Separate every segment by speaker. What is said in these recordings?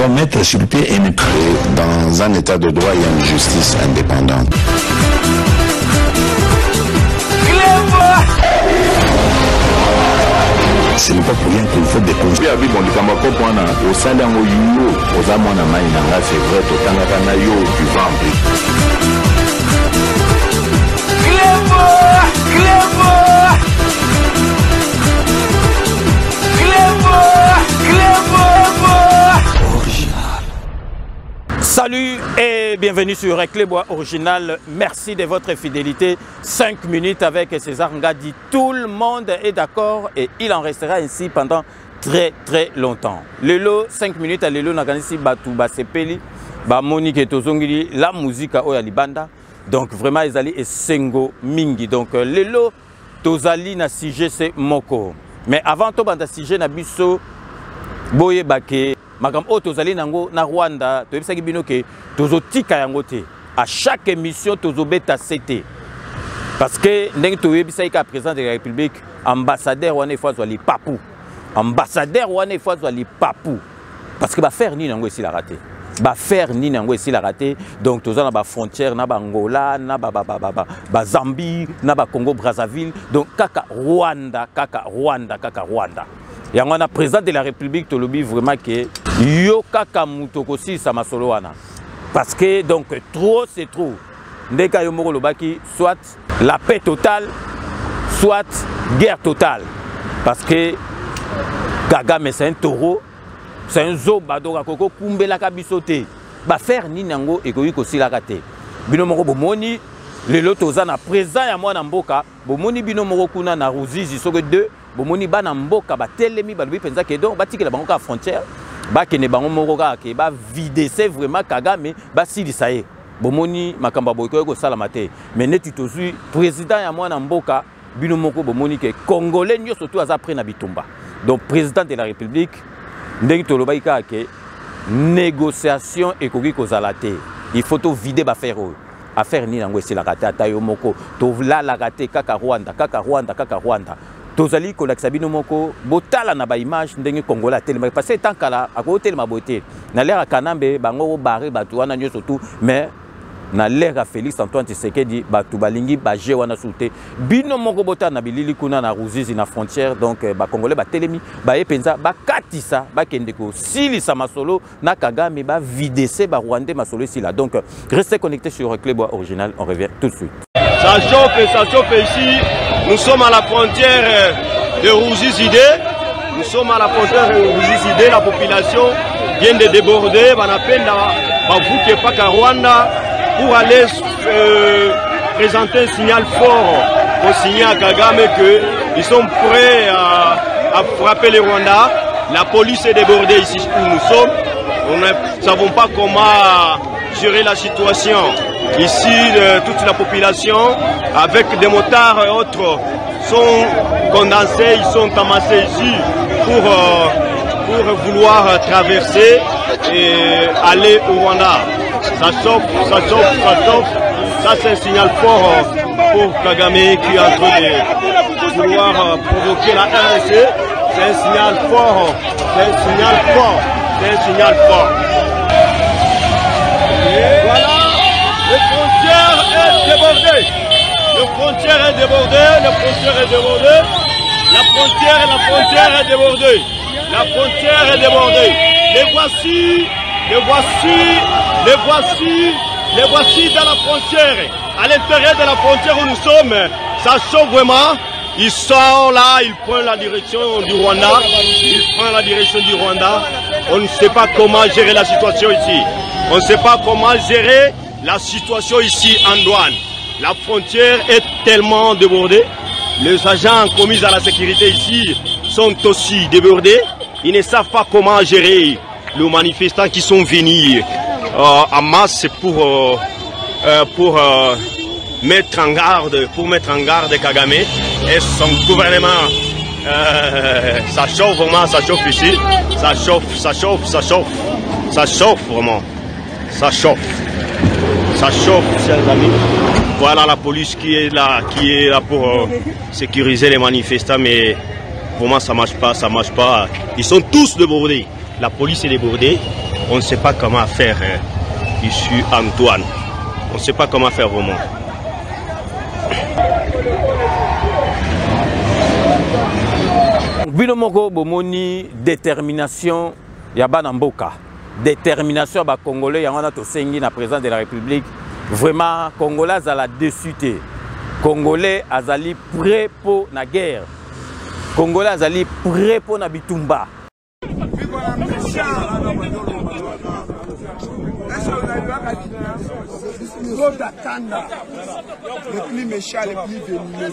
Speaker 1: doit mettre sur pied une...
Speaker 2: Dans un état de droit, il y a une justice indépendante.
Speaker 1: Ce n'est pas pour rien qu'il faut des conseils.
Speaker 2: Au sein d'un c'est vrai, tu vas
Speaker 3: Salut et bienvenue sur Clébois Original. Merci de votre fidélité. 5 minutes avec César Ngadi. Tout le monde est d'accord et il en restera ainsi pendant très longtemps. Lelo 5 minutes à Lelo Naganisi Batu Basepeli, Monique Tozongili, la musique à Oyalibanda. Donc vraiment ils allaient et Sengo Mingi. Donc Lelo Tozali na sujet c'est Moko. Mais avant tout banda sujet na biso Boye Bake. Magam o tozali nango na Rwanda to ebisaki bino ke tozotika yango te à chaque émission tozobeta CT parce que ndenge to yebisaki ka président de la République ambassadeur wana fois zwali papou ambassadeur wana fois zwali papou parce que ba faire ni nango ici la raté ba faire ni nango ici la raté donc tozana ba frontière na ba Angola na ba Zambie na ba Congo Brazzaville donc kaka Rwanda et on a président de la République to lobi vraiment que yo kaka mutoko si sa masolo wana parce que donc trop c'est trop ndeka yo moko lobaki soit la paix totale soit guerre totale parce que Kagame c'est un taureau c'est un zo badoka koko kumbela ka bisote ba faire ni nango ekoyi ko sila kate bino moko bomoni lelo tozana président ya mwana mboka bomoni bino moko kuna na Ruzizi soke 2 bomoni bana mboka batelemi balobi penza ke donc batikela bango ka frontière bakene bango moko ka ke ba vider c'est vraiment Kagame ba silisa ye bomoni makamba boyko ko sala mate mais netu tozui président ya mwana mboka bino moko bomoni ke congolais nyo surtout aza près na bitumba donc président de la République ndenge toloba ka ke négociation ekoki ko zala te il faut to vider ba faire affaire ni nango esi la kata tayo moko to la kate kaka Rwanda tozali kolakisa bino moko botala na ba image ndenge Kongola telema parce que tant kala ako telema boté na l'air kanambe bango baré batu wana nyo surtout mais na l'air à Félix Antoine Tshisekedi batu balingi ba je wana souté bino moko botala na bilili kuna na Ruzizi na frontière donc ba Congolais ba telemi ba yepenza ba katisa ba kendeko silisa masolo na Kagame ba videse ba Rwandais masolo ici là donc restez connectés sur Clébois Original, on revient tout de suite.
Speaker 4: Ça chauffe ici. Nous sommes à la frontière de Ruzizi. Nous sommes à la frontière de Ruzizi. La population vient de déborder. On appelle la Paka Rwanda pour aller présenter un signal fort au signal à Kagame qu'ils sont prêts à frapper les Rwandais. La police est débordée ici où nous sommes. Nous ne savons pas comment gérer la situation. Ici, toute la population, avec des motards et autres, sont condensés, ils sont amassés ici pour vouloir traverser et aller au Rwanda. Ça chauffe. Ça, c'est un signal fort pour Kagame qui est en train de vouloir provoquer la RNC. C'est un signal fort. Voilà. La frontière est débordée. Les voici dans la frontière. À l'intérieur de la frontière où nous sommes, ça chauffe vraiment. Ils sont là, ils prennent la direction du Rwanda. On ne sait pas comment gérer la situation ici. En douane. La frontière est tellement débordée. Les agents commis à la sécurité ici sont aussi débordés. Ils ne savent pas comment gérer les manifestants qui sont venus en masse pour mettre en garde Kagame et son gouvernement. Ça chauffe vraiment, ça chauffe ici. Ça chauffe vraiment. Ça chauffe, chers amis. Voilà la police qui est là pour sécuriser les manifestants, mais vraiment ça marche pas. Ils sont tous débordés. la police est débordée. On ne sait pas comment faire ici Antoine. On ne sait pas comment faire vraiment.
Speaker 3: Binomoko bomoni détermination ya bana mboka. Détermination ba Congolais yango na to sengi na président de la République. Vraiment Congolais à la dessus. Congolais azali prêt pour la guerre. Congolais azali prêt pour na bitumba.
Speaker 5: Rodakanda, le plus méchant, le plus venimeux.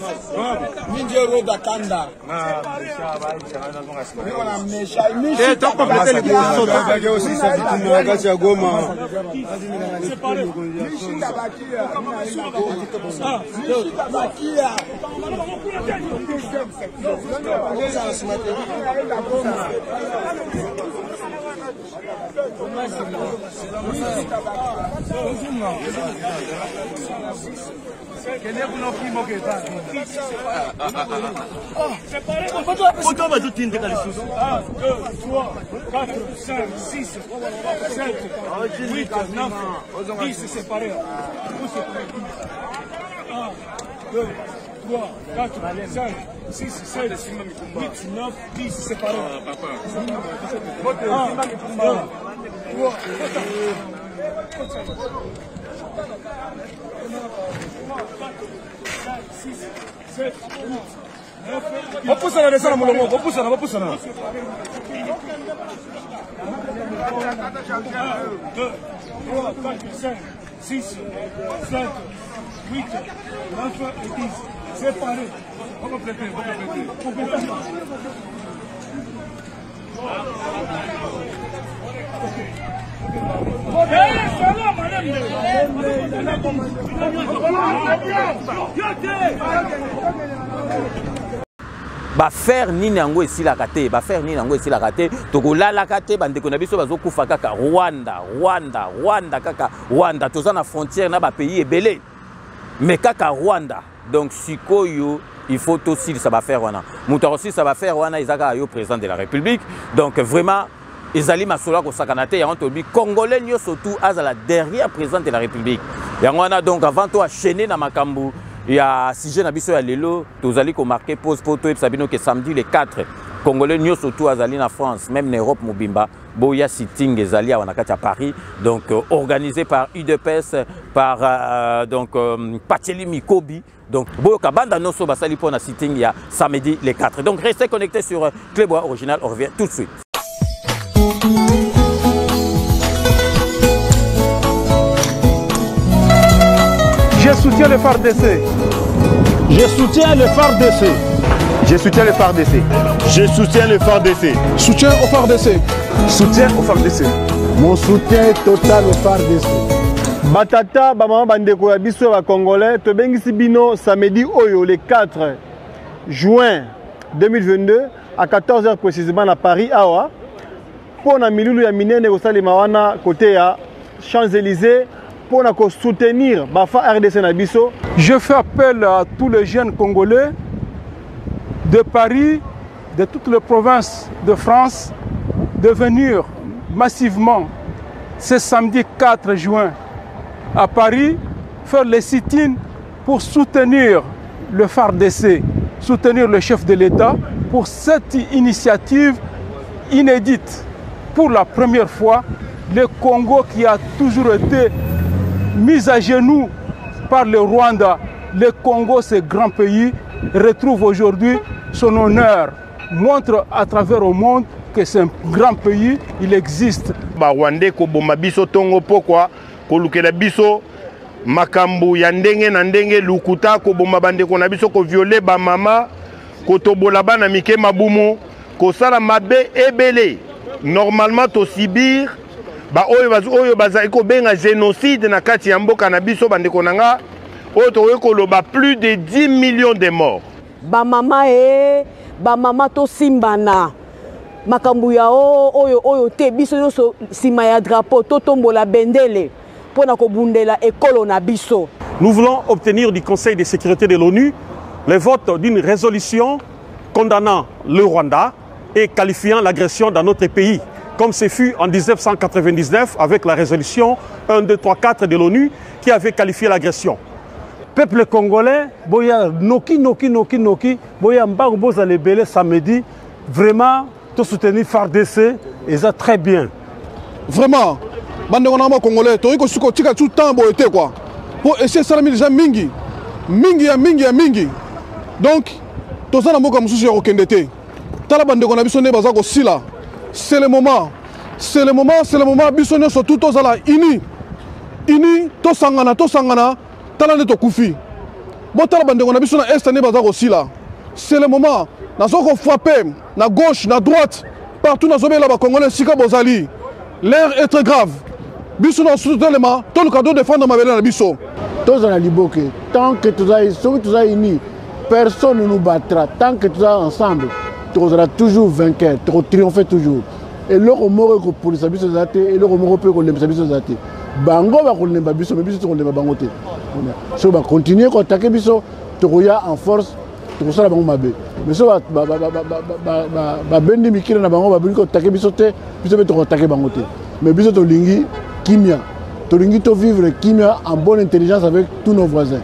Speaker 5: Ninja Rodakanda.
Speaker 3: Ba faire nini yango esila kate, ba faire nini yango esila kate, tokolala kate bandeko na biso bazokufa kaka Rwanda kaka Rwanda toza na frontière na ba pays ebele. Mais kaka Rwanda. Donc sikoyo il faut aussi ça va faire wana. Muta aussi ça va faire wana izaka yo président de la République. Donc vraiment ezali masola ko sakanate ya ontobi congolais nyo surtout azala derrière président de la République. Yango wana donc avant toi chaîner na makambu. Il y a sujet na biso ya lelo tozali ko marquer pause pour toi sabino que samedi le 4 congolais nyo surtout azali na France même en Europe mobimba boya sitting ezali à Wanakati à Paris donc organisé par UDPS par donc Pacheli Mikobi donc boyoka banda noso basali pour na sitting il y a samedi le 4 donc restez connectés sur Clébois Original, on revient tout de suite.
Speaker 6: Je soutiens le FARDC. Je soutiens le FARDC. Je soutiens le FARDC.
Speaker 7: Je soutiens le FARDC.
Speaker 6: Soutien au FARDC. Soutien au FARDC.
Speaker 5: Mon soutien est total au FARDC.
Speaker 6: Batata, Bamama Bandeko Yabiso wa Congolais, Tobengisi Bino samedi Oyo le 4 juin 2022 à 14h précisément à Paris Awa. Pour na milulu ya minene kosali mawana côté ya Champs-Élysées. Pour soutenir Bafa RDC Nabiso.
Speaker 8: Je fais appel à tous les jeunes Congolais de Paris, de toutes les provinces de France, de venir massivement ce samedi 4 juin à Paris faire les sit-ins pour soutenir le FARDC, soutenir le chef de l'État pour cette initiative inédite. Pour la première fois, le Congo qui a toujours été mis à genoux par le Rwanda, le Congo, ce grand pays, retrouve aujourd'hui son honneur, montre à travers le monde que c'est un grand pays, il existe.
Speaker 7: Rwandais ko bomba biso tongo pokwa ko lukela biso makambu ya ndenge na ndenge lukuta ko bomba bandeko na biso ko violer ba mama ko tobola bana mike mabumu ko sala mabe ebele normalement to Sibir ba oyo bazali ko benga génocide na kati ya mboka na biso bandeko nanga oyo to ko loba plus de 10 millions de morts
Speaker 9: ba mama to simbana makambu ya oyo te biso nyonso sima ya drapeau to tombola bendele pona ko bundela ekolo na biso.
Speaker 8: Nous voulons obtenir du Conseil de sécurité de l'ONU le vote d'une résolution condamnant le Rwanda et qualifiant l'agression dans notre pays.
Speaker 10: comme ce fut en 1999 avec la résolution 1234 de l'ONU qui avait qualifié l'agression.
Speaker 8: Peuple congolais, boya noki, boya mbango boza lebele samedi, vraiment, tout soutenir FARDC, et ça très bien.
Speaker 5: Vraiment, bande congolais, tu as dit que tout le temps quoi. Pour essayer de faire des gens mingi. Donc, tout ça, c'est le moment. C'est le moment. Bisonne surtout tous à la ini, to sangana, talane to kufi. Bon, talabande on a bisonne est né bazar aussi là. C'est le moment. Nous avons frappé, na gauche, na droite, partout dans le là congolais sika bozali. L'air est très grave. Bisonne surtout l'élément, tout le cadeau défendre ma belle na biso.
Speaker 11: Tous en Liboke, tant que tous unis, personne ne nous battra. Tant que tous ensemble, tu seras toujours vainqueur, tu triompher toujours. Et le remords que pour les habits société, et le remords que pour les habits société. Bango va qu'on les babiso, mais biso on les bangote. So va continuer à attaquer biso, tu regardes en force, tu ça la bango mabé. Mais so va bendi mikina na bango va venir attaquer biso te, biso va te attaquer bangote. Mais biso to lingi kimia. Tu dois vivre kimia en bonne intelligence avec tous nos voisins.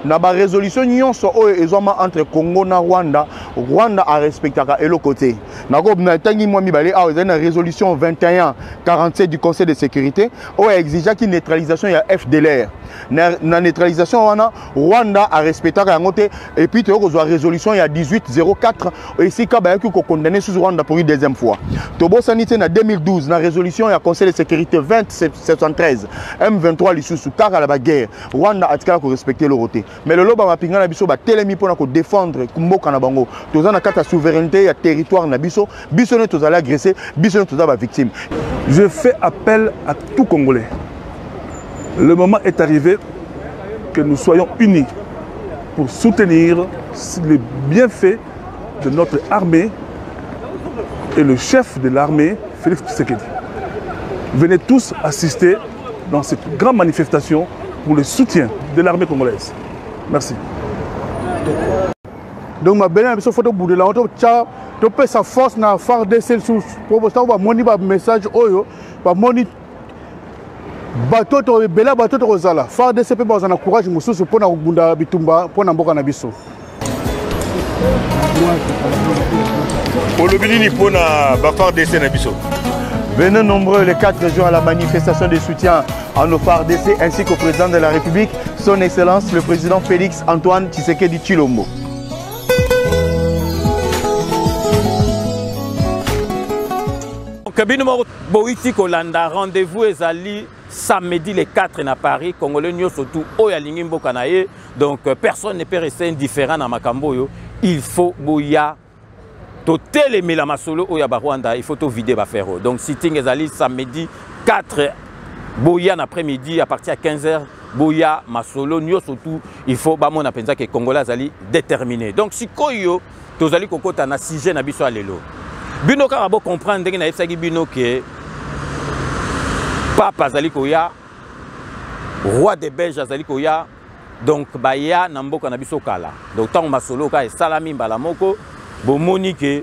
Speaker 12: Na ba résolution nyonso oyo ezoma entre Congo na Rwanda, Rwanda a respectaka elo côté. Nako na tangi moi mibale a na résolution 2147 du Conseil de sécurité oyo exige ki neutralisation ya FDLR. Na neutralisation wana Rwanda a respectaka yango te et puis tu kozwa résolution ya 1804 ici ka ba ko condamner sous Rwanda pour une deuxième fois. Tobo sanité na 2012 na résolution ya Conseil de sécurité 2073 M23 lisusu kaka la ba guerre Rwanda a tika ko respecter le roté. Mais le loba mapinga na biso ba telemi pona ko défendre kumboka na bango toza na kata souveraineté ya territoire na biso biso ne tozala agresser biso ne tozala ba victime.
Speaker 10: Je fais appel à tout Congolais. Le moment est arrivé que nous soyons unis pour soutenir les bienfaits de notre armée et le chef de l'armée, Félix Tshisekedi. Venez tous assister dans cette grande manifestation pour le soutien de l'armée congolaise. Merci.
Speaker 11: Donc ma belle amie, photo bout de la honte, tu peux sa force na FARDC sous pour ça va moni ba message oyo ba moni bateau to bela bateau to zala FARDC pe ba na courage mususu pona kubunda bitumba pona mboka na biso.
Speaker 7: Olobini pona ba FARDC na biso.
Speaker 12: Venez nombreux les 4 jours à la manifestation de soutien à nos FARDC ainsi qu'au président de la République, son Excellence le président Félix Antoine Tshisekedi Tshilombo.
Speaker 3: Kabino Boïti Kolanda, rendez-vous ezali samedi les 4 à Paris, Congolais surtout Oya Lingimbo Kanaye, donc personne ne peut rester indifférent à Makamboyo, il faut Boya. Totel et la masolo Oya Rwanda, il faut tout vider ba faire. Donc sitting ezali samedi 4 Boya après-midi à partir de 15h Boya masolo nyo surtout il faut ba mona penza que Congolais azali déterminé. Donc si koyo tozali kokota na sujet na biso alelo. Bino ka ba comprendre ndenge na efsaki bino que Papa azali koya roi des Belges azali koya donc baya na mboka na biso kala. Donc tant masolo ka salami mbala moko bomoni ke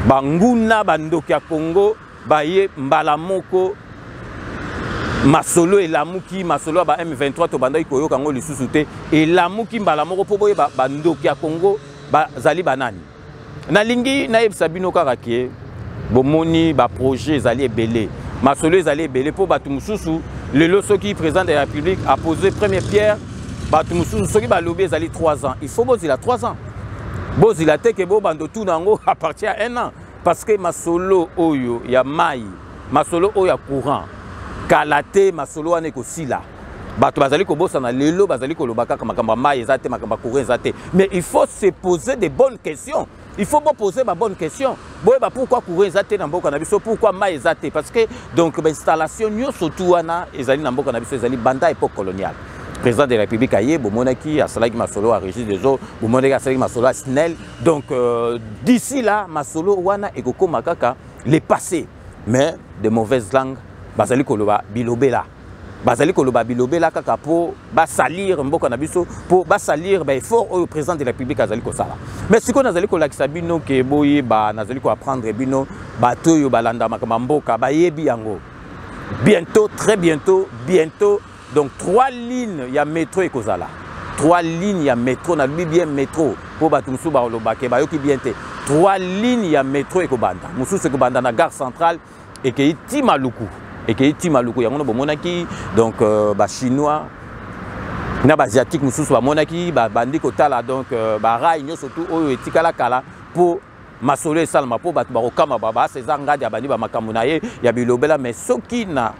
Speaker 3: banguna bandoki ya Congo baye mbala moko masolo elamuki masolo ba M23 to bandai koyoka ngo lisusu te elamuki mbala moko po boye bandoki ya Congo bazali banani na lingi na yebisa bino kaka ke bomoni ba projet ezali ebele masolo ezali ebele po batu mususu lelo soki président de la République a posé première pierre batu mususu soki balobi ezali 3 ans il faut bozila 3 ans bozila te ke bo bando tout nango à partir à 1 an parce que masolo oyo ya mai masolo oyo ya courant kalate masolo wane ko sila bato bazali ko bosa na lelo bazali ko lobaka makamba mai ezate makamba courant ezate mais il faut se poser des bonnes questions. Il faut poser ma bonne question. Pourquoi courir ezate na mboka na biso, pourquoi mai ezate parce que donc l'installation nyo surtout wana ezali na mboka na biso ezali banda époque coloniale. Président de la République aye bomonaki asalaki masolo à Régis des eaux, bomonaki asalaki masolo à Snell. Donc d'ici là masolo wana ekoko makaka les passés mais de mauvaises langues bazali koloba bilobela. bazali koloba bilobe la kaka po ba salir mboka na biso po ba salir ba effort au président de la République azali ko sala mais siko nazali ko lakisa bino ke boye ba nazali ko apprendre bino bato yo balanda makamba mboka ba yebi yango bientôt très bientôt donc 3 lignes ya métro ekozala 3 lignes ya métro na lui bien métro po bato musu ba loba ke ba yoki bien te 3 lignes ya métro ekobanda musu se kobanda na gare centrale et ke itima luku et que ti maluku yango bo monaki donc ba chinois na ba asiatique mususu ba monaki ba bandi kotala donc ba rail nyo surtout oyo etikala kala pour masolo salma po ba okama ba César ngadi abandi ba makamuna ye ya bilobela mais soki na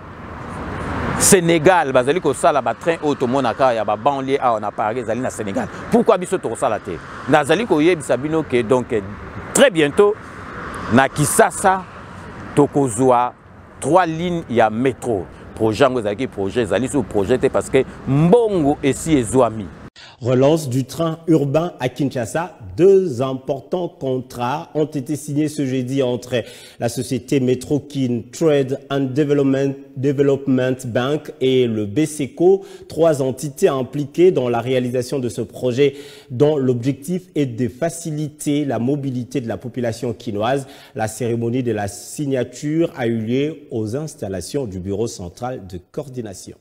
Speaker 3: Sénégal bazali ko sala ba train auto monaka ya ba banlieue a on a Paris zali na Sénégal pourquoi biso to sala te nazali ko yebisa bino que donc très bientôt na Kisasa tokozwa 3 lignes ya métro projet ngozaki projet zali sous projeté parce que mbongo esi ezwami.
Speaker 13: Relance du train urbain à Kinshasa. 2 importants contrats ont été signés ce jeudi entre la société Metrokin Trade and Development Bank et le BSECO, 3 entités impliquées dans la réalisation de ce projet dont l'objectif est de faciliter la mobilité de la population quinoise. La cérémonie de la signature a eu lieu aux installations du Bureau central de coordination.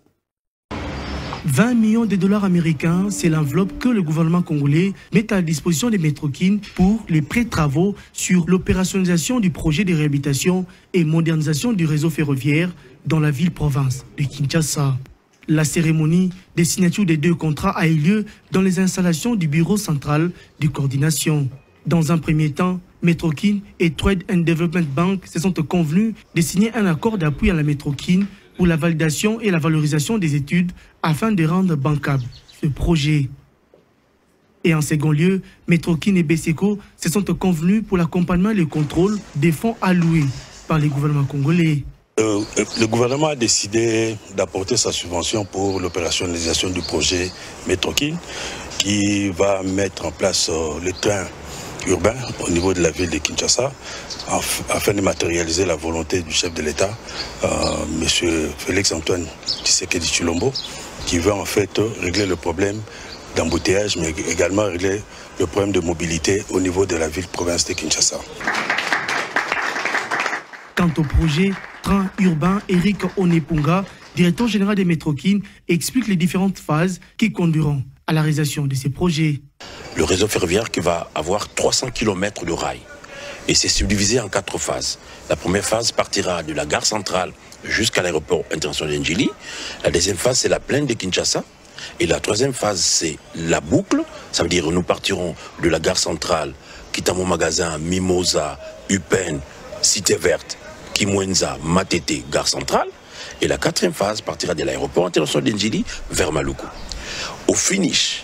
Speaker 14: 20 millions de dollars américains, c'est l'enveloppe que le gouvernement congolais met à la disposition des Metrokin pour les pré-travaux sur l'opérationnalisation du projet de réhabilitation et modernisation du réseau ferroviaire dans la ville-province de Kinshasa. La cérémonie des signatures des 2 contrats a eu lieu dans les installations du Bureau central de coordination. Dans un premier temps, Metrokin et Trade and Development Bank se sont convenus de signer un accord d'appui à la Metrokin pour la validation et la valorisation des études afin de rendre bancable ce projet. Et en second lieu, Metrokin et BSECO se sont convenus pour l'accompagnement et le contrôle des fonds alloués par les gouvernements congolais.
Speaker 15: Le gouvernement a décidé d'apporter sa subvention pour l'opérationnalisation du projet Metrokin qui va mettre en place le train urbain au niveau de la ville de Kinshasa afin de matérialiser la volonté du chef de l'État, M. Félix-Antoine Tshisekedi Tshilombo, qui veut en fait régler le problème d'embouteillage, mais également régler le problème de mobilité au niveau de la ville-province de Kinshasa.
Speaker 14: Quant au projet train urbain, Eric Onepunga, directeur général des Metrokin, explique les différentes phases qui conduiront à la réalisation de ces projets.
Speaker 16: Le réseau ferroviaire qui va avoir 300 km de rails. Et c'est subdivisé en 4 phases. La première phase partira de la gare centrale jusqu'à l'aéroport international d'Ndjili. La deuxième phase, c'est la plaine de Kinshasa. Et la troisième phase, c'est la boucle. Ça veut dire que nous partirons de la gare centrale, Kitamo Magasin, Mimosa, Upen, Cité Verte, Kimwenza, Matete, gare centrale. Et la 4e phase partira de l'aéroport international d'Ndjili vers Maluku. Au finish,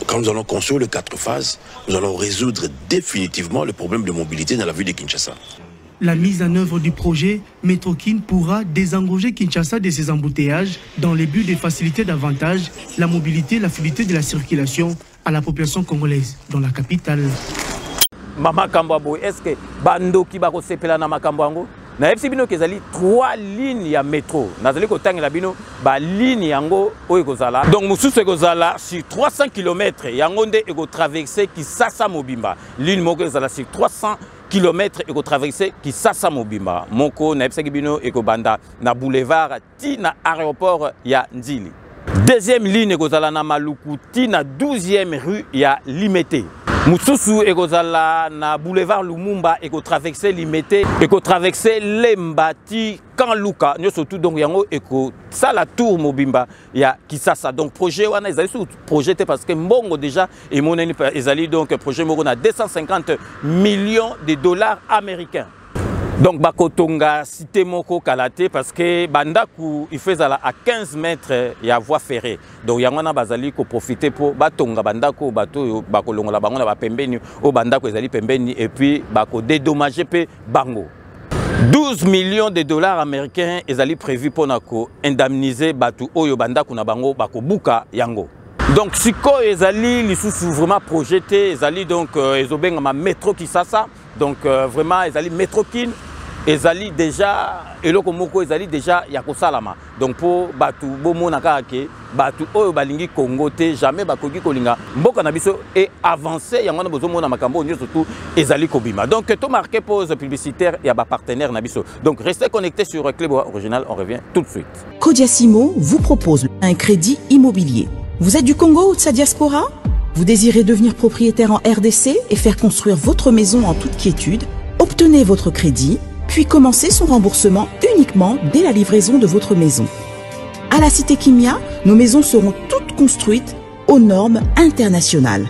Speaker 16: quand nous allons construire les 4 phases, nous allons résoudre définitivement le problème de mobilité dans la ville de Kinshasa.
Speaker 14: La mise en œuvre du projet, Metrokin pourra désengorger Kinshasa de ses embouteillages dans le but de faciliter davantage la mobilité et la fluidité de la circulation à la population congolaise dans la capitale.
Speaker 3: Mama Kambabo, est-ce que Bando qui va sepela na Makambango? Na FC bino kezali 3 lignes ya métro. Nazali ko tangela bino ba ligne yango oyo kozala. Donc mususu kozala sur 300 km yango nde eko traverser Kisasa Mobimba. Ligne moko kozala sur 300 km eko traverser Kisasa Mobimba. Moko na FC bino eko banda na boulevard ti na aéroport ya Ndjili. Deuxième ligne kozala na Maluku ti na 12e rue ya Limete. Mususu ekozala na boulevard Lumumba eko traverser Limete eko traverser Lembati Kanluka nyo surtout donc yango eko sala tour Mobimba ya Kisasa. Donc projet wana ezali sous projeté parce que mbongo déjà et moneni ezali donc projet moko na 250 millions de dollars américains. Donc bakotonga cité moko kalate parce que bandaku il fait à 15 mètres ya voie ferrée. Donc yangwana bazali ko profiter pour batonga bandako bato bakolongola bango na ba pembeni o bandako ezali pembeni et puis bako dédommager pe bango. 12 millions de dollars américains ezali prévu pour nako indemniser batu oyo bandako na bango bako buka yango. Donc siko ezali lisusu vraiment projeté ezali donc ezobenga ma métro Kisasa. Donc vraiment ezali Metrokin ezali déjà eloko moko ezali déjà ya kosalama donc pour batu bomona kaka ke batu oyo balingi Congo te jamais bakoki kolinga mboka na biso et avancer yango na bozomona makambo nyonso surtout ezali kobima donc to marqué pause publicitaire ya ba partenaire na biso donc restez connectés sur Clébois Original, on revient tout de suite.
Speaker 17: Codiasimo vous propose un crédit immobilier. Vous êtes du Congo ou de sa diaspora? Vous désirez devenir propriétaire en RDC et faire construire votre maison en toute quiétude? Obtenez votre crédit puis commencez son remboursement uniquement dès la livraison de votre maison. À la Cité Kimia, nos maisons seront toutes construites aux normes internationales.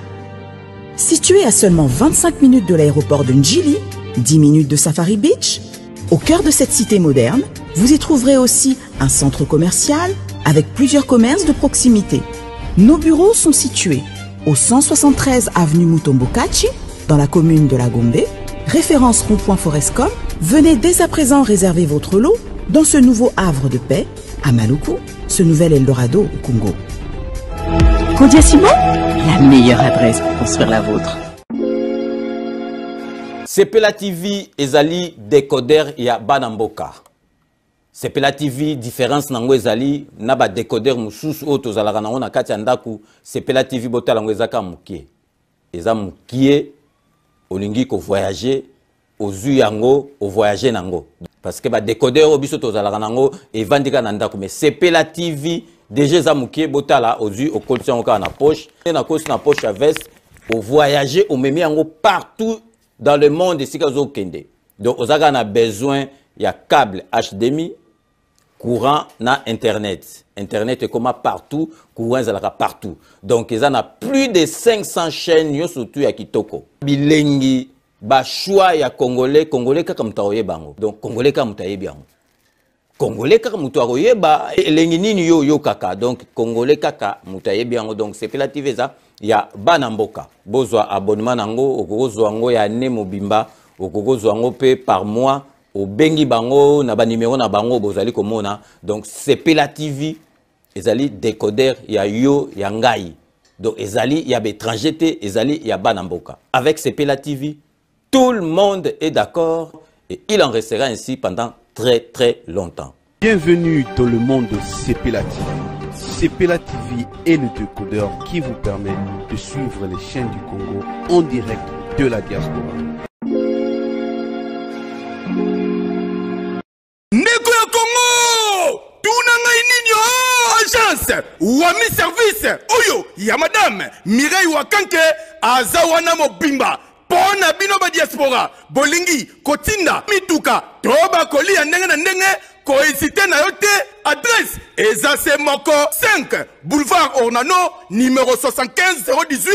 Speaker 17: Située à seulement 25 minutes de l'aéroport de Njili, 10 minutes de Safari Beach, au cœur de cette cité moderne, vous y trouverez aussi un centre commercial avec plusieurs commerces de proximité. Nos bureaux sont situés au 173 avenue Mutombokachi, dans la commune de La Gombe, référence rond-point Forescom. Venez dès à présent réserver votre lot dans ce nouveau havre de paix à Maluku, ce nouvel Eldorado au Congo. Codiasimo, la meilleure adresse pour construire la vôtre.
Speaker 3: Sepela TV ezali décodeur ya Banamboka. Sepela TV différence nango ezali na ba décodeur mususu o tozalaka nango na kati ya ndaku. Sepela TV botala ngo ezaka mukie. Eza mukie olingi ko voyager ozu yango o voyager nango parce que ba décodeur obiso tozalaka nango evandika na ndaku mais Sepela TV déjà eza mukie botala ozu okolisa ngo na poche na kosi na poche à veste o voyager o memi yango partout dans le monde ici kazo kende. Donc ozaka na besoin ya câble HDMI courant na internet. Internet est comme partout, courant ezalaka partout. Donc ils en a plus de 500 chaînes yo surtout ya kitoko. Bilengi ba choix ya congolais kaka mutaoye bango. Donc congolais kaka mutaye bango. Congolais kaka mutaoye ba elengi nini yo kaka. Donc congolais kaka mutaye bango. Donc c'est relative ça ya Banamboka. Bozwa abonnement nango okokozwa ngo ya ne mobimba okokozwa ngo pe par mois au bengi bango na ba numéro na bango bozali komona. Donc Sepela TV ezali décodeur ya yo ya ngai. Donc ezali ya bétranger te ezali ya Banamboka. Avec Sepela TV tout le monde est d'accord et il en restera ainsi pendant très longtemps.
Speaker 18: Bienvenue dans le monde de Sepela TV. Sepela TV est le décodeur qui vous permet de suivre les chaînes du Congo en direct de la diaspora.
Speaker 19: Ndeko ya Congo, tunanga ininyo agence Wami service oyo ya madame Mireille Wakanke azawana mobimba pona bino ba diaspora bolingi kotinda mituka toba kolia ndenge na ndenge kohésiter na yote adresse ezase moko 5 boulevard Ornano numéro 75 018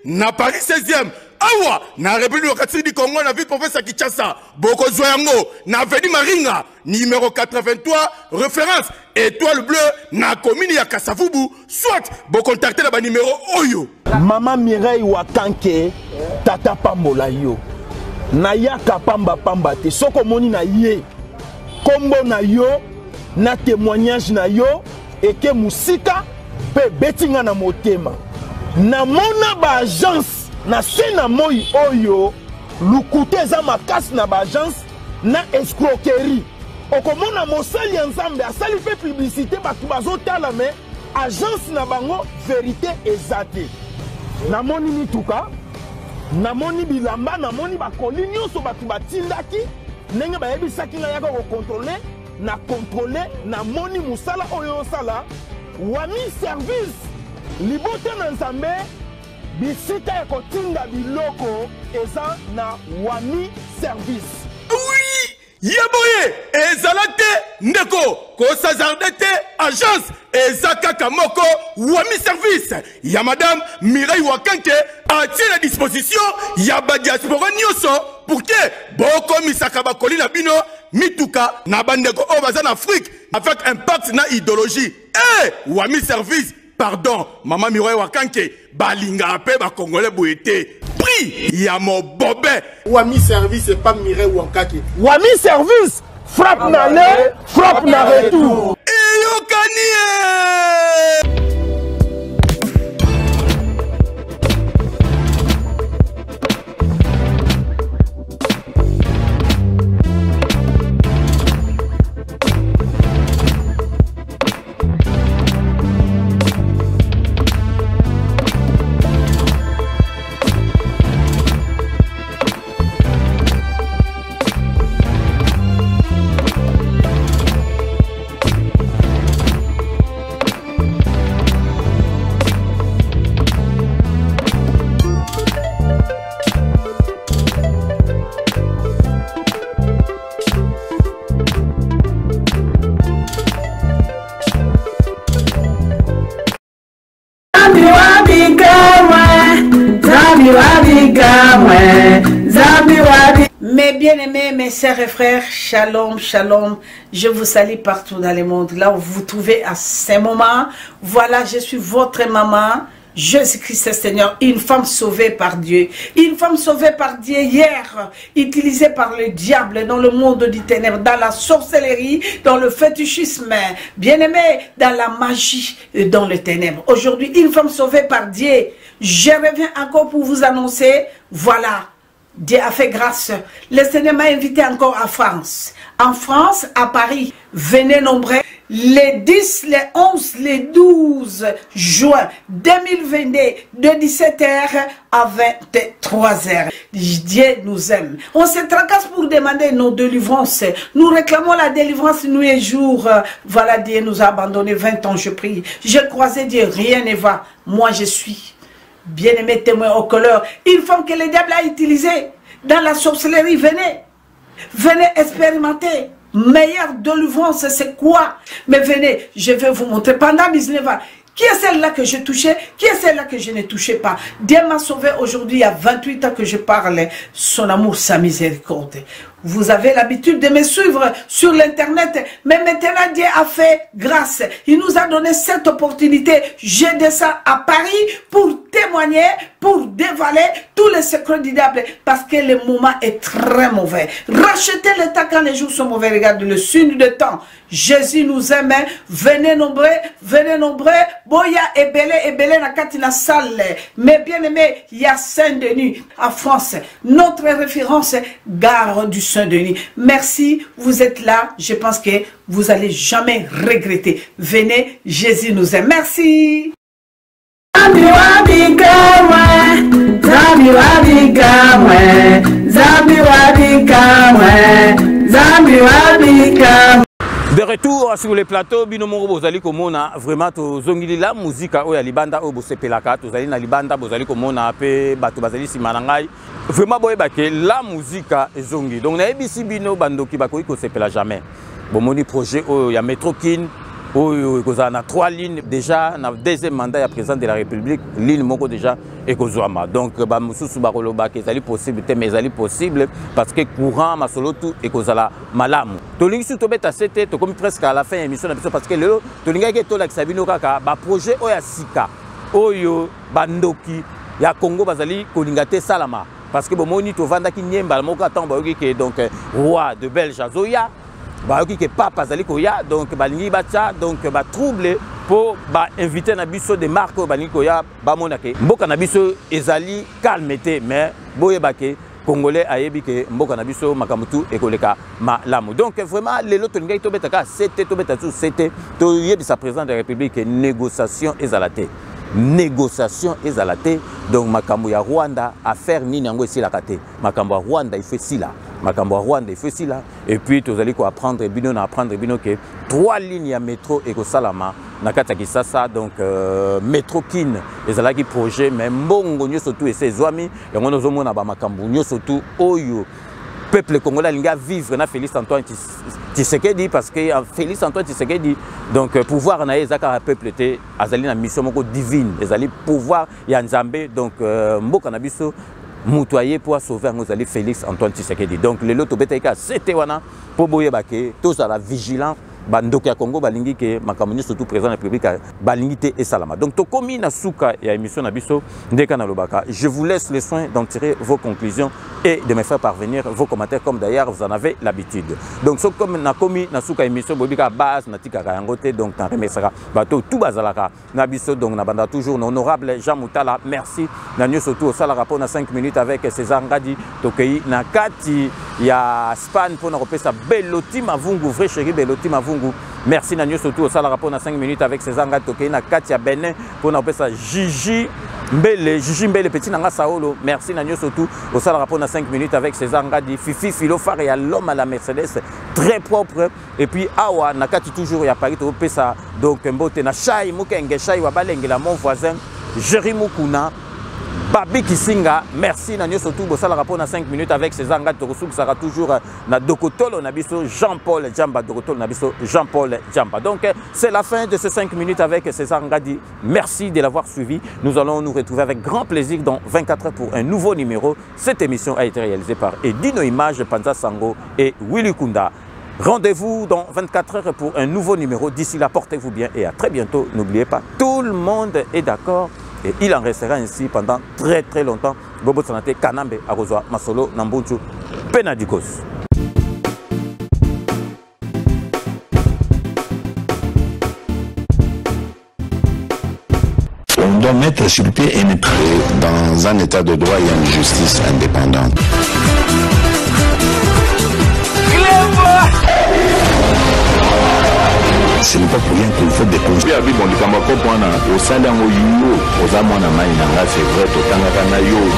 Speaker 19: na Paris 16e awa na République du Congo na ville province Kinshasa boko zoyango na avenue Maringa numéro 83 référence étoile bleue na commune ya Kasavubu soit bo contacter na ba numéro oyo
Speaker 20: Maman Mireille Wakanke tata pambola yo na yaka pamba te soko moni na ye kombo na yo na témoignage na yo eke musika pe betinga na motema na mona ba agence na sena moi oyo lukute za makasi na ba agence na escroquerie okomona mosali ya nzambe asali pe publicité batu bazotala me agence na bango vérité ezate na moni mituka na moni bilamba na moni bakoli nyonso batu batindaki ndenge bayebisaki nga yaka kokontrole na kontrole na moni musala oyo osala Wami service libote na nzambe bisika ya kotinda biloko eza na Wami service.
Speaker 19: Oui, yaboye ezalate ndeko kosazardete agence ezakaka moko Wami service ya madame Mireille Wakanke atie la disposition ya ba diaspora nyonso pour que boko misaka bakoli na bino mituka na bandeko o baza na Afrique avec impact na idéologie Wami service pardon maman Mireille Wakanke balinga pe ba congolais boyete prix ya mobobe
Speaker 21: Wami service et pas Mireille Wakanke.
Speaker 20: Wami service frappe na le frappe na retour.
Speaker 1: Mes bien-aimés, mes sœurs et frères, shalom, shalom. Je vous salue partout dans le monde, là où vous vous trouvez à ces moments. Voilà, je suis votre maman, Jésus-Christ Seigneur, une femme sauvée par Dieu. Une femme sauvée par Dieu hier, utilisée par le diable dans le monde du ténèbre, dans la sorcellerie, dans le fétichisme, bien-aimé, dans la magie et dans le ténèbre. Aujourd'hui, une femme sauvée par Dieu. Je reviens encore pour vous annoncer, voilà, Dieu a fait grâce. Le Seigneur m'a invité encore à France. En France, à Paris, venez nombreux. Les 10, les 11, les 12 juin 2022, de 17h à 23h. Dieu nous aime. On se tracasse pour demander nos délivrances. Nous réclamons la délivrance nuit et jour. Voilà, Dieu nous a abandonnés 20 ans, je prie. J'ai croisé Dieu, rien ne va. Moi, je suis bien-aimé témoin au couleur. Une femme que le diable a utilisée dans la sorcellerie, venez. Venez expérimenter. Meilleure délivrance, c'est quoi? Mais venez, je vais vous montrer. Pendant 19 ans, qui est celle-là que je touchais? Qui est celle-là que je ne touchais pas? Dieu m'a sauvé aujourd'hui, il y a 28 ans que je parle. Son amour, sa miséricorde. Vous avez l'habitude de me suivre sur l'internet, mais maintenant Dieu a fait grâce. Il nous a donné cette opportunité. Je descends à Paris pour témoigner, pour dévaler tous les secrets du diable, parce que le moment est très mauvais. Rachetez le temps quand les jours sont mauvais. Regardez le signe de temps. Jésus nous aime. Venez nombreux, Boya et Belé na katina salle. Mais bien aimé, il y a Saint-Denis en France. Notre référence, gare du Saint-Denis. Merci, vous êtes là. Je pense que vous allez jamais regretter. Venez, Jésus nous aime. Merci.
Speaker 3: De retour sur les plateaux, binomoro bozali komona vraiment tozongili la musique oya libanda oyo bosepelaka tozali na libanda bozali komona pe bato bazali sima na ngai vraiment boyeba ke la musique ezongi donc na ebisi bino bandoki bakoki kosepela jamais bomoni projet oyo ya Metrokin oyo ekozala na 3 lignes déjà na deuxième mandat ya président de la République ligne moko déjà ekozwama donc ba mususu bakoloba ke ezali possible te mais ezali possible parce que courant masolo tout ekozala malamu tolingi su tobeta sete tokomi presque à la fin émission na biso parce que lelo tolingaki tolakisa bino kaka ba projet oyo ya sika oyo bandoki ya Congo bazali kolinga te salama parce que bomoni tovandaki nyemba moko atan bayoki ke donc roi de Belge azoya bayoki ke papa azali koya donc balingi bacha donc ba trouble pour ba inviter na biso de marque balingi koya ba monake mboka na biso ezali calmete mais boyeba ke congolais ayebi ke mboka na biso makamutu ekoleka malamu donc vraiment lelo tolingai tobetaka c'était tobeta tout c'était to yebisa président de la République négociation ezalate négociation ezalate donc makambo ya Rwanda affaire nini yango esilaka te makambo ya Rwanda il fait sila makambo ya Rwanda il fait sila et puis tozali ko apprendre bino na apprendre bino ke 3 lignes ya métro ekosalama na kati ya Kisasa donc Metrokin ezalaki projet mais mbongo nyoso tout ese ezwami yango nozomona ba makambo nyoso tout oyo peuple congolais linga vivre na Félix Antoine Tshisekedi parce que Félix Antoine Tshisekedi donc pouvoir na ezaka peuple te azali na mission moko divine ezali pouvoir ya Nzambe donc mboka na biso mutoyer pour sauver ngozali Félix Antoine Tshisekedi donc lelo tobetaika c'était wana po boyeba ke tous à la vigilance bandoki ya Congo balingi ke makamoni surtout président de la République balingi te et salama donc tokomi na suka ya émission na biso ndeka na lobaka je vous laisse le soin d'en tirer vos conclusions et de me faire parvenir vos commentaires comme d'ailleurs vous en avez l'habitude donc so comme na komi na suka émission bobika base na tikaka yango te donc na remesaka bato tout bazalaka na biso donc na banda toujours honorable Jean Moutala merci na nyo surtout au sala rapport na 5 minutes avec César Ngadi tokei na kati ya Span pour na repesa Beloti Mavungu vrai chéri Beloti Mavungu merci Nanyo surtout au sala rapport na 5 minutes avec César Ngadi tokei na kati ya Benin pour na repesa Gigi Mbele petit nanga Saolo merci Nanyo surtout au sala rapport na 5 minutes avec César Ngadi Fifi Filofare ya l'homme à la Mercedes très propre et puis awa na kati toujours ya Paris to pesa donc mbote na Chai Mukenge Chai wa balengela mon voisin Jérémy Mukuna Babi Kisinga, merci Nanyo surtout Bossala rapport à 5 minutes avec César Ngat Torosouk sera toujours na Dokotolo Nabiso Jean-Paul Djamba Dokotolo Nabiso Jean-Paul Djamba. Donc c'est la fin de ces 5 minutes avec César Ngadi. Merci de l'avoir suivi. Nous allons nous retrouver avec grand plaisir dans 24 heures pour un nouveau numéro. Cette émission a été réalisée par Edino Image, Panza Sango et Willy Kunda. Rendez-vous dans 24 heures pour un nouveau numéro. D'ici là, portez-vous bien et à très bientôt. N'oubliez pas, tout le monde est d'accord. Et il en restera ainsi pendant très très longtemps. Bobo Sanate, Kanambe, Arozwa, Masolo, Nambunchu, Penadikos.
Speaker 2: On doit mettre sur pied et mettre dans un état de droit et une justice indépendante. Ce n'est pas pour rien qu'il faut des conseils. C'est vrai,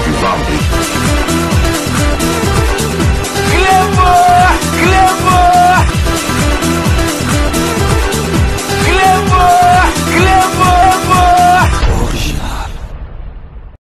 Speaker 2: tu vas en